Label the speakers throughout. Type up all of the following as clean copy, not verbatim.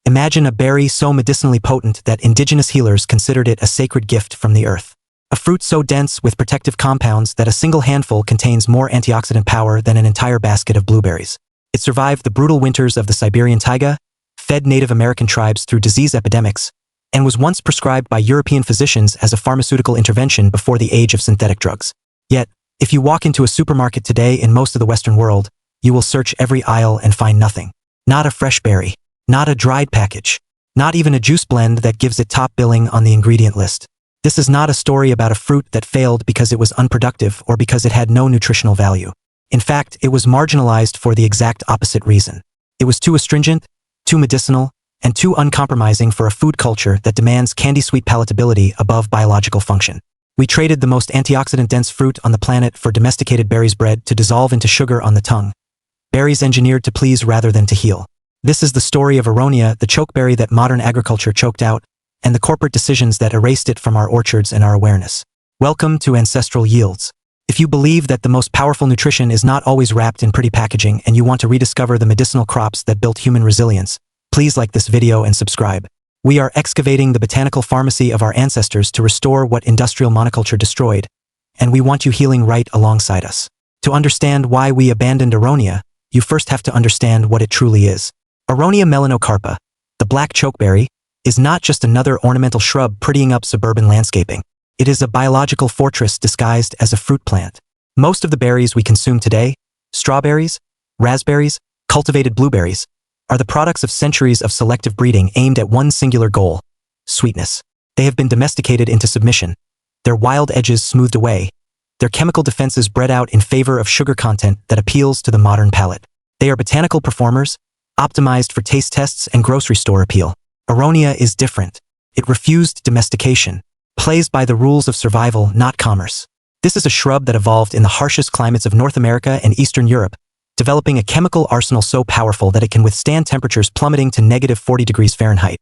Speaker 1: Imagine a berry so medicinally potent that indigenous healers considered it a sacred gift from the earth. A fruit so dense with protective compounds that a single handful contains more antioxidant power than an entire basket of blueberries. It survived the brutal winters of the Siberian taiga, fed Native American tribes through disease epidemics, and was once prescribed by European physicians as a pharmaceutical intervention before the age of synthetic drugs. Yet, if you walk into a supermarket today in most of the Western world, you will search every aisle and find nothing. Not a fresh berry, not a dried package, not even a juice blend that gives it top billing on the ingredient list. This is not a story about a fruit that failed because it was unproductive or because it had no nutritional value. In fact, it was marginalized for the exact opposite reason. It was too astringent, too medicinal, and too uncompromising for a food culture that demands candy-sweet palatability above biological function. We traded the most antioxidant-dense fruit on the planet for domesticated berries bred to dissolve into sugar on the tongue. Berries engineered to please rather than to heal. This is the story of Aronia, the chokeberry that modern agriculture choked out, and the corporate decisions that erased it from our orchards and our awareness. Welcome to Ancestral Yields. If you believe that the most powerful nutrition is not always wrapped in pretty packaging and you want to rediscover the medicinal crops that built human resilience, please like this video and subscribe. We are excavating the botanical pharmacy of our ancestors to restore what industrial monoculture destroyed, and we want you healing right alongside us. To understand why we abandoned Aronia, you first have to understand what it truly is. Aronia melanocarpa, the black chokeberry, is not just another ornamental shrub prettying up suburban landscaping. It is a biological fortress disguised as a fruit plant. Most of the berries we consume today, strawberries, raspberries, cultivated blueberries, are the products of centuries of selective breeding aimed at one singular goal: sweetness. They have been domesticated into submission, their wild edges smoothed away, their chemical defenses bred out in favor of sugar content that appeals to the modern palate. They are botanical performers, optimized for taste tests and grocery store appeal. Aronia is different. It refused domestication, plays by the rules of survival, not commerce. This is a shrub that evolved in the harshest climates of North America and Eastern Europe, developing a chemical arsenal so powerful that it can withstand temperatures plummeting to -40 degrees Fahrenheit,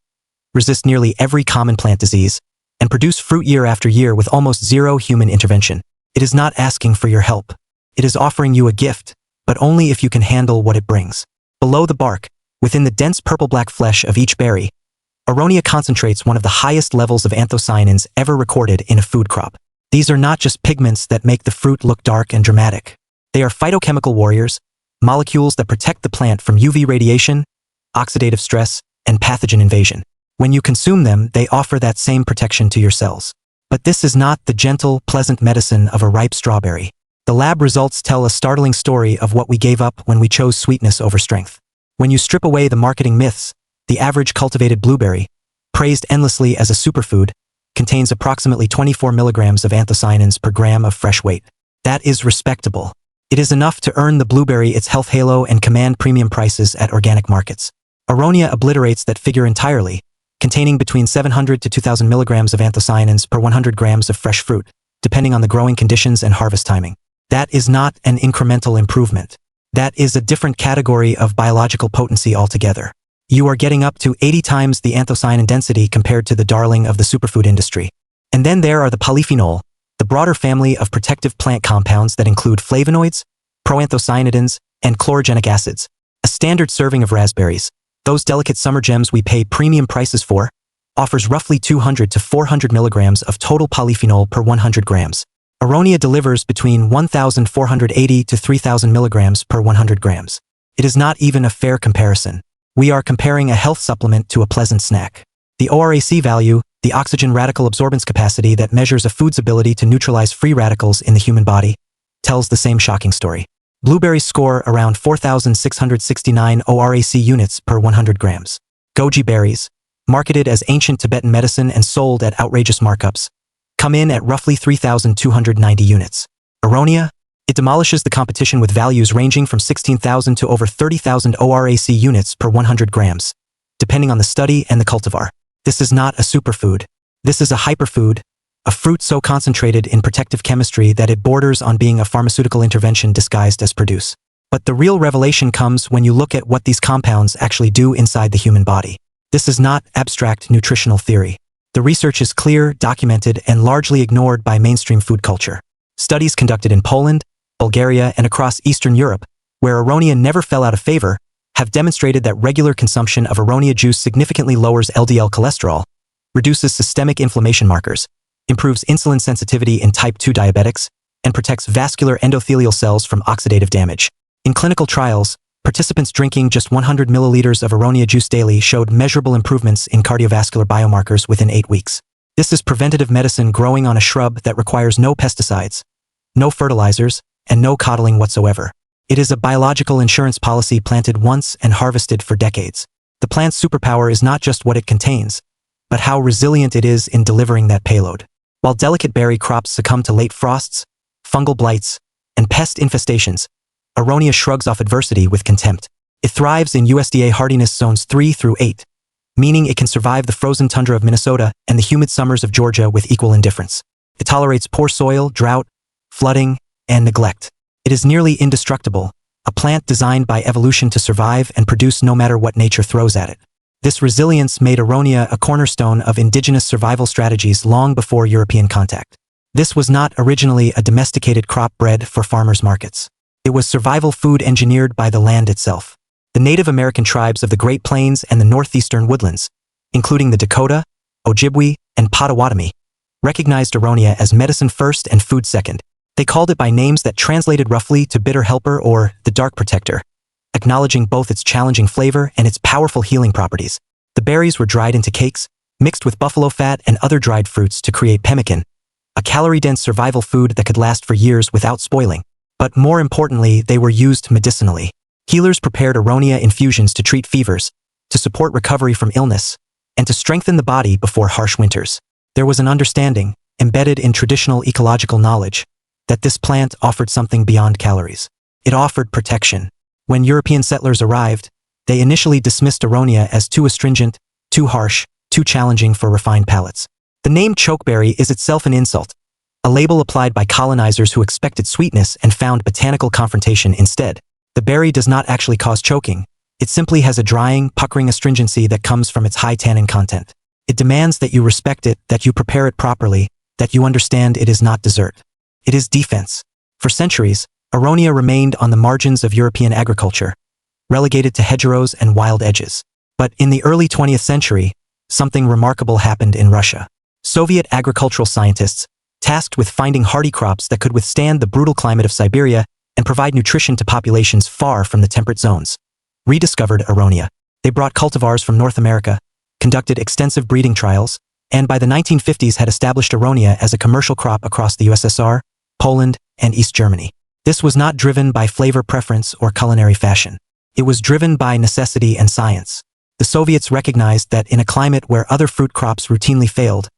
Speaker 1: resist nearly every common plant disease, and produce fruit year after year with almost zero human intervention. It is not asking for your help. It is offering you a gift, but only if you can handle what it brings. Below the bark, within the dense purple-black flesh of each berry, Aronia concentrates one of the highest levels of anthocyanins ever recorded in a food crop. These are not just pigments that make the fruit look dark and dramatic. They are phytochemical warriors, molecules that protect the plant from UV radiation, oxidative stress, and pathogen invasion. When you consume them, they offer that same protection to your cells. But this is not the gentle, pleasant medicine of a ripe strawberry. The lab results tell a startling story of what we gave up when we chose sweetness over strength. When you strip away the marketing myths, the average cultivated blueberry, praised endlessly as a superfood, contains approximately 24 milligrams of anthocyanins per gram of fresh weight. That is respectable. It is enough to earn the blueberry its health halo and command premium prices at organic markets. Aronia obliterates that figure entirely, containing between 700 to 2,000 milligrams of anthocyanins per 100 grams of fresh fruit, depending on the growing conditions and harvest timing. That is not an incremental improvement. That is a different category of biological potency altogether. You are getting up to 80 times the anthocyanin density compared to the darling of the superfood industry. And then there are the polyphenol, the broader family of protective plant compounds that include flavonoids, proanthocyanidins, and chlorogenic acids. A standard serving of raspberries, those delicate summer gems we pay premium prices for, offers roughly 200 to 400 milligrams of total polyphenol per 100 grams. Aronia delivers between 1,480 to 3,000 milligrams per 100 grams. It is not even a fair comparison. We are comparing a health supplement to a pleasant snack. The ORAC value, the oxygen radical absorbance capacity that measures a food's ability to neutralize free radicals in the human body, tells the same shocking story. Blueberries score around 4,669 ORAC units per 100 grams. Goji berries, marketed as ancient Tibetan medicine and sold at outrageous markups, come in at roughly 3,290 units. Aronia, it demolishes the competition with values ranging from 16,000 to over 30,000 ORAC units per 100 grams, depending on the study and the cultivar. This is not a superfood. This is a hyperfood, a fruit so concentrated in protective chemistry that it borders on being a pharmaceutical intervention disguised as produce. But the real revelation comes when you look at what these compounds actually do inside the human body. This is not abstract nutritional theory. The research is clear, documented, and largely ignored by mainstream food culture. Studies conducted in Poland, Bulgaria, and across Eastern Europe, where Aronia never fell out of favor, have demonstrated that regular consumption of Aronia juice significantly lowers LDL cholesterol, reduces systemic inflammation markers, improves insulin sensitivity in type 2 diabetics, and protects vascular endothelial cells from oxidative damage. In clinical trials, participants drinking just 100 milliliters of Aronia juice daily showed measurable improvements in cardiovascular biomarkers within 8 weeks. This is preventative medicine growing on a shrub that requires no pesticides, no fertilizers, and no coddling whatsoever. It is a biological insurance policy planted once and harvested for decades. The plant's superpower is not just what it contains, but how resilient it is in delivering that payload. While delicate berry crops succumb to late frosts, fungal blights, and pest infestations, Aronia shrugs off adversity with contempt. It thrives in USDA hardiness zones 3 through 8, meaning it can survive the frozen tundra of Minnesota and the humid summers of Georgia with equal indifference. It tolerates poor soil, drought, flooding, and neglect. It is nearly indestructible, a plant designed by evolution to survive and produce no matter what nature throws at it. This resilience made Aronia a cornerstone of indigenous survival strategies long before European contact. This was not originally a domesticated crop bred for farmers' markets. It was survival food engineered by the land itself. The Native American tribes of the Great Plains and the northeastern woodlands, including the Dakota, Ojibwe, and Potawatomi, recognized Aronia as medicine first and food second. They called it by names that translated roughly to bitter helper or the dark protector, acknowledging both its challenging flavor and its powerful healing properties. The berries were dried into cakes, mixed with buffalo fat and other dried fruits to create pemmican, a calorie-dense survival food that could last for years without spoiling. But more importantly, they were used medicinally. Healers prepared Aronia infusions to treat fevers, to support recovery from illness, and to strengthen the body before harsh winters. There was an understanding, embedded in traditional ecological knowledge, that this plant offered something beyond calories. It offered protection. When European settlers arrived, they initially dismissed Aronia as too astringent, too harsh, too challenging for refined palates. The name chokeberry is itself an insult, a label applied by colonizers who expected sweetness and found botanical confrontation instead. The berry does not actually cause choking. It simply has a drying, puckering astringency that comes from its high tannin content. It demands that you respect it, that you prepare it properly, that you understand it is not dessert. It is defense. For centuries, Aronia remained on the margins of European agriculture, relegated to hedgerows and wild edges. But in the early 20th century, something remarkable happened in Russia. Soviet agricultural scientists, tasked with finding hardy crops that could withstand the brutal climate of Siberia and provide nutrition to populations far from the temperate zones, rediscovered Aronia. They brought cultivars from North America, conducted extensive breeding trials, and by the 1950s had established Aronia as a commercial crop across the USSR, Poland, and East Germany. This was not driven by flavor preference or culinary fashion. It was driven by necessity and science. The Soviets recognized that in a climate where other fruit crops routinely failed,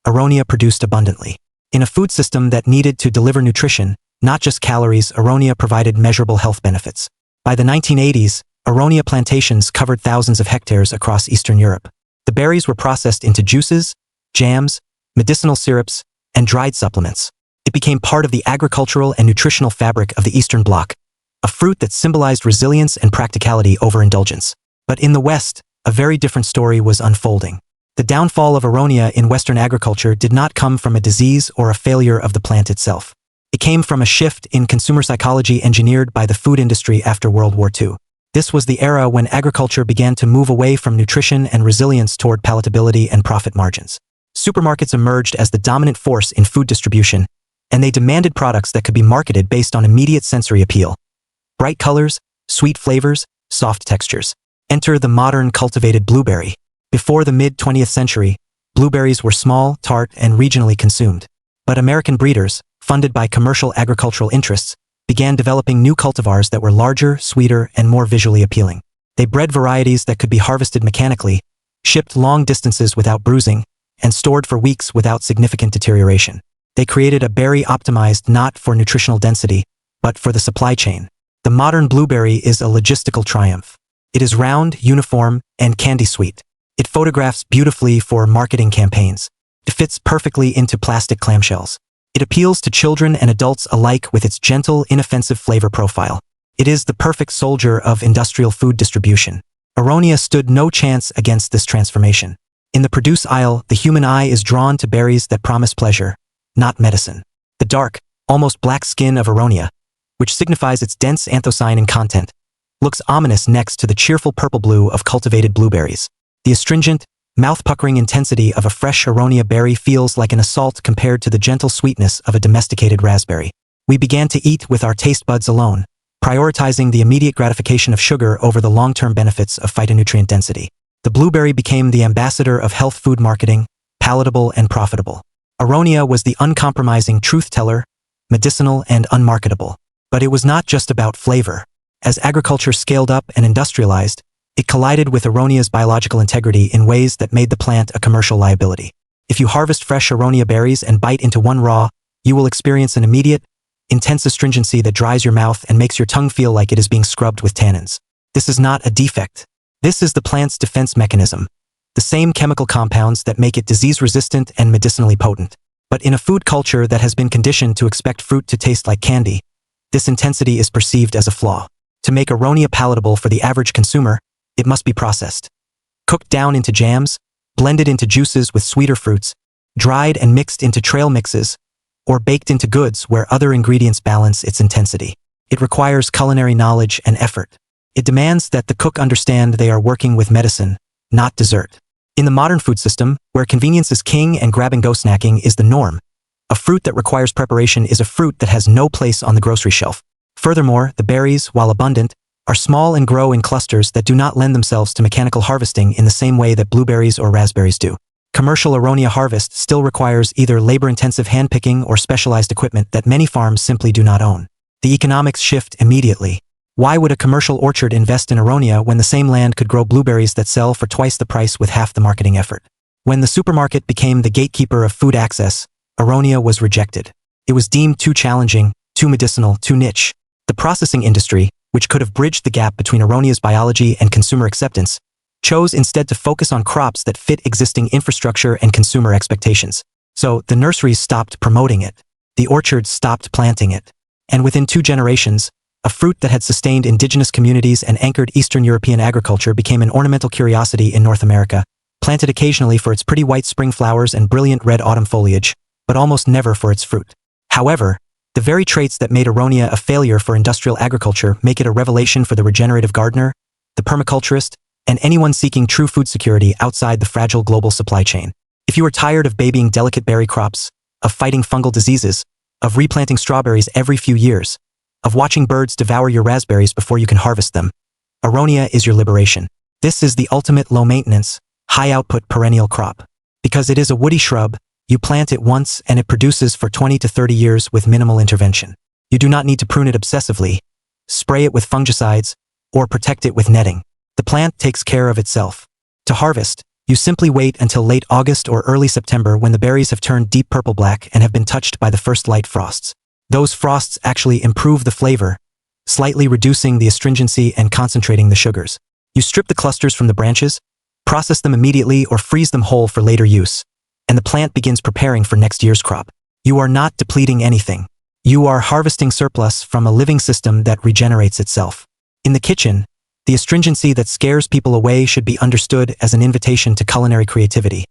Speaker 1: Aronia produced abundantly. In a food system that needed to deliver nutrition, not just calories, Aronia provided measurable health benefits. By the 1980s, Aronia plantations covered thousands of hectares across Eastern Europe. The berries were processed into juices, jams, medicinal syrups, and dried supplements. It became part of the agricultural and nutritional fabric of the Eastern Bloc, a fruit that symbolized resilience and practicality over indulgence. But in the West, a very different story was unfolding. The downfall of Aronia in Western agriculture did not come from a disease or a failure of the plant itself. It came from a shift in consumer psychology engineered by the food industry after World War II. This was the era when agriculture began to move away from nutrition and resilience toward palatability and profit margins. Supermarkets emerged as the dominant force in food distribution, and they demanded products that could be marketed based on immediate sensory appeal. Bright colors, sweet flavors, soft textures. Enter the modern cultivated blueberry. Before the mid-20th century, blueberries were small, tart, and regionally consumed. But American breeders, funded by commercial agricultural interests, began developing new cultivars that were larger, sweeter, and more visually appealing. They bred varieties that could be harvested mechanically, shipped long distances without bruising, and stored for weeks without significant deterioration. They created a berry optimized not for nutritional density, but for the supply chain. The modern blueberry is a logistical triumph. It is round, uniform, and candy sweet. It photographs beautifully for marketing campaigns. It fits perfectly into plastic clamshells. It appeals to children and adults alike with its gentle, inoffensive flavor profile. It is the perfect soldier of industrial food distribution. Aronia stood no chance against this transformation. In the produce aisle, the human eye is drawn to berries that promise pleasure, not medicine. The dark, almost black skin of Aronia, which signifies its dense anthocyanin content, looks ominous next to the cheerful purple-blue of cultivated blueberries. The astringent, mouth-puckering intensity of a fresh Aronia berry feels like an assault compared to the gentle sweetness of a domesticated raspberry. We began to eat with our taste buds alone, prioritizing the immediate gratification of sugar over the long-term benefits of phytonutrient density. The blueberry became the ambassador of health food marketing, palatable and profitable. Aronia was the uncompromising truth-teller, medicinal and unmarketable. But it was not just about flavor. As agriculture scaled up and industrialized, it collided with Aronia's biological integrity in ways that made the plant a commercial liability. If you harvest fresh Aronia berries and bite into one raw, you will experience an immediate, intense astringency that dries your mouth and makes your tongue feel like it is being scrubbed with tannins. This is not a defect. This is the plant's defense mechanism, the same chemical compounds that make it disease-resistant and medicinally potent. But in a food culture that has been conditioned to expect fruit to taste like candy, this intensity is perceived as a flaw. To make Aronia palatable for the average consumer, it must be processed. Cooked down into jams, blended into juices with sweeter fruits, dried and mixed into trail mixes, or baked into goods where other ingredients balance its intensity. It requires culinary knowledge and effort. It demands that the cook understand they are working with medicine, not dessert. In the modern food system, where convenience is king and grab-and-go snacking is the norm, a fruit that requires preparation is a fruit that has no place on the grocery shelf. Furthermore, the berries, while abundant, are small and grow in clusters that do not lend themselves to mechanical harvesting in the same way that blueberries or raspberries do. Commercial Aronia harvest still requires either labor-intensive hand-picking or specialized equipment that many farms simply do not own. The economics shift immediately. Why would a commercial orchard invest in Aronia when the same land could grow blueberries that sell for twice the price with half the marketing effort? When the supermarket became the gatekeeper of food access, Aronia was rejected. It was deemed too challenging, too medicinal, too niche. The processing industry, which could have bridged the gap between Aronia's biology and consumer acceptance, chose instead to focus on crops that fit existing infrastructure and consumer expectations. So the nurseries stopped promoting it. The orchards stopped planting it. And within 2 generations, a fruit that had sustained indigenous communities and anchored Eastern European agriculture became an ornamental curiosity in North America, planted occasionally for its pretty white spring flowers and brilliant red autumn foliage, but almost never for its fruit. However, the very traits that made Aronia a failure for industrial agriculture make it a revelation for the regenerative gardener, the permaculturist, and anyone seeking true food security outside the fragile global supply chain. If you are tired of babying delicate berry crops, of fighting fungal diseases, of replanting strawberries every few years, of watching birds devour your raspberries before you can harvest them, Aronia is your liberation. This is the ultimate low-maintenance, high-output perennial crop. Because it is a woody shrub, you plant it once and it produces for 20 to 30 years with minimal intervention. You do not need to prune it obsessively, spray it with fungicides, or protect it with netting. The plant takes care of itself. To harvest, you simply wait until late August or early September when the berries have turned deep purple-black and have been touched by the first light frosts. Those frosts actually improve the flavor, slightly reducing the astringency and concentrating the sugars. You strip the clusters from the branches, process them immediately or freeze them whole for later use, and the plant begins preparing for next year's crop. You are not depleting anything. You are harvesting surplus from a living system that regenerates itself. In the kitchen, the astringency that scares people away should be understood as an invitation to culinary creativity,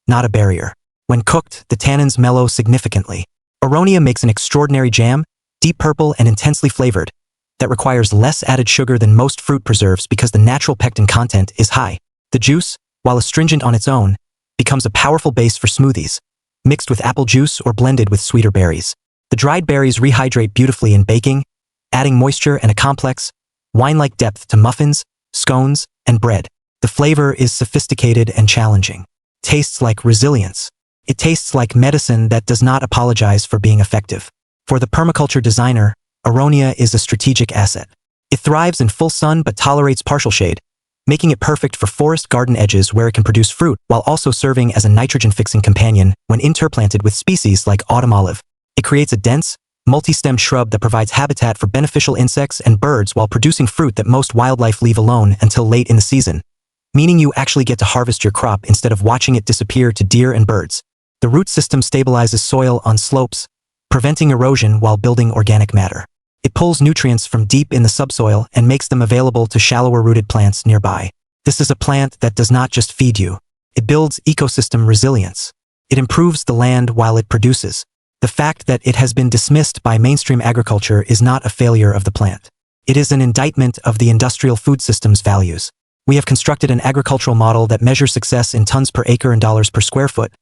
Speaker 1: not a barrier. When cooked, the tannins mellow significantly. Aronia makes an extraordinary jam, deep purple and intensely flavored, that requires less added sugar than most fruit preserves because the natural pectin content is high. The juice, while astringent on its own, becomes a powerful base for smoothies, mixed with apple juice or blended with sweeter berries. The dried berries rehydrate beautifully in baking, adding moisture and a complex, wine-like depth to muffins, scones, and bread. The flavor is sophisticated and challenging. Tastes like resilience. It tastes like medicine that does not apologize for being effective. For the permaculture designer, Aronia is a strategic asset. It thrives in full sun but tolerates partial shade, making it perfect for forest garden edges where it can produce fruit while also serving as a nitrogen-fixing companion when interplanted with species like autumn olive. It creates a dense, multi-stemmed shrub that provides habitat for beneficial insects and birds while producing fruit that most wildlife leave alone until late in the season, meaning you actually get to harvest your crop instead of watching it disappear to deer and birds. The root system stabilizes soil on slopes, preventing erosion while building organic matter. It pulls nutrients from deep in the subsoil and makes them available to shallower-rooted plants nearby. This is a plant that does not just feed you. It builds ecosystem resilience. It improves the land while it produces. The fact that it has been dismissed by mainstream agriculture is not a failure of the plant. It is an indictment of the industrial food system's values. We have constructed an agricultural model that measures success in tons per acre and dollars per square foot,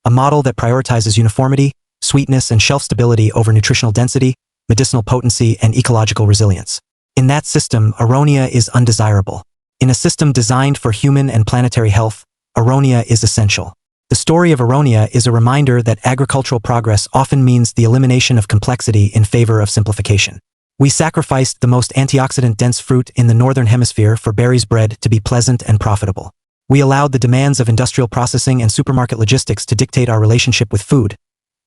Speaker 1: a model that prioritizes uniformity, sweetness, and shelf stability over nutritional density, medicinal potency, and ecological resilience. In that system, Aronia is undesirable. In a system designed for human and planetary health, Aronia is essential. The story of Aronia is a reminder that agricultural progress often means the elimination of complexity in favor of simplification. We sacrificed the most antioxidant-dense fruit in the northern hemisphere for berries bred to be pleasant and profitable. We allowed the demands of industrial processing and supermarket logistics to dictate our relationship with food,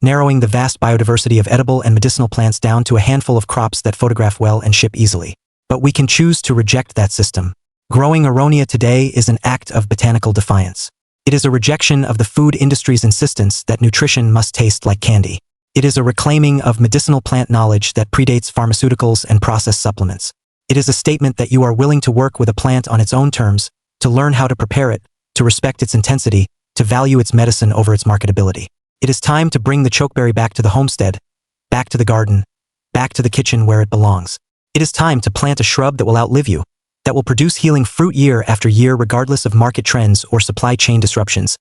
Speaker 1: narrowing the vast biodiversity of edible and medicinal plants down to a handful of crops that photograph well and ship easily. But we can choose to reject that system. Growing Aronia today is an act of botanical defiance. It is a rejection of the food industry's insistence that nutrition must taste like candy. It is a reclaiming of medicinal plant knowledge that predates pharmaceuticals and processed supplements. It is a statement that you are willing to work with a plant on its own terms, to learn how to prepare it, to respect its intensity, to value its medicine over its marketability. It is time to bring the chokeberry back to the homestead, back to the garden, back to the kitchen where it belongs. It is time to plant a shrub that will outlive you, that will produce healing fruit year after year regardless of market trends or supply chain disruptions,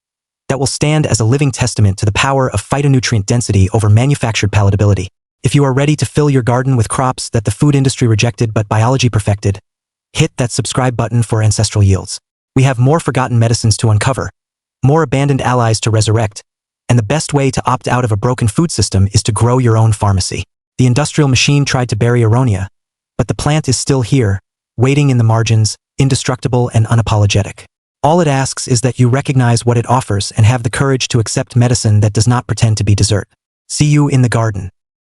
Speaker 1: that will stand as a living testament to the power of phytonutrient density over manufactured palatability. If you are ready to fill your garden with crops that the food industry rejected but biology perfected, hit that subscribe button for Ancestral yields. We have more forgotten medicines to uncover, more abandoned allies to resurrect, and the best way to opt out of a broken food system is to grow your own pharmacy. The industrial machine tried to bury Aronia, but the plant is still here, waiting in the margins, indestructible and unapologetic. All it asks is that you recognize what it offers and have the courage to accept medicine that does not pretend to be dessert. See you in the garden.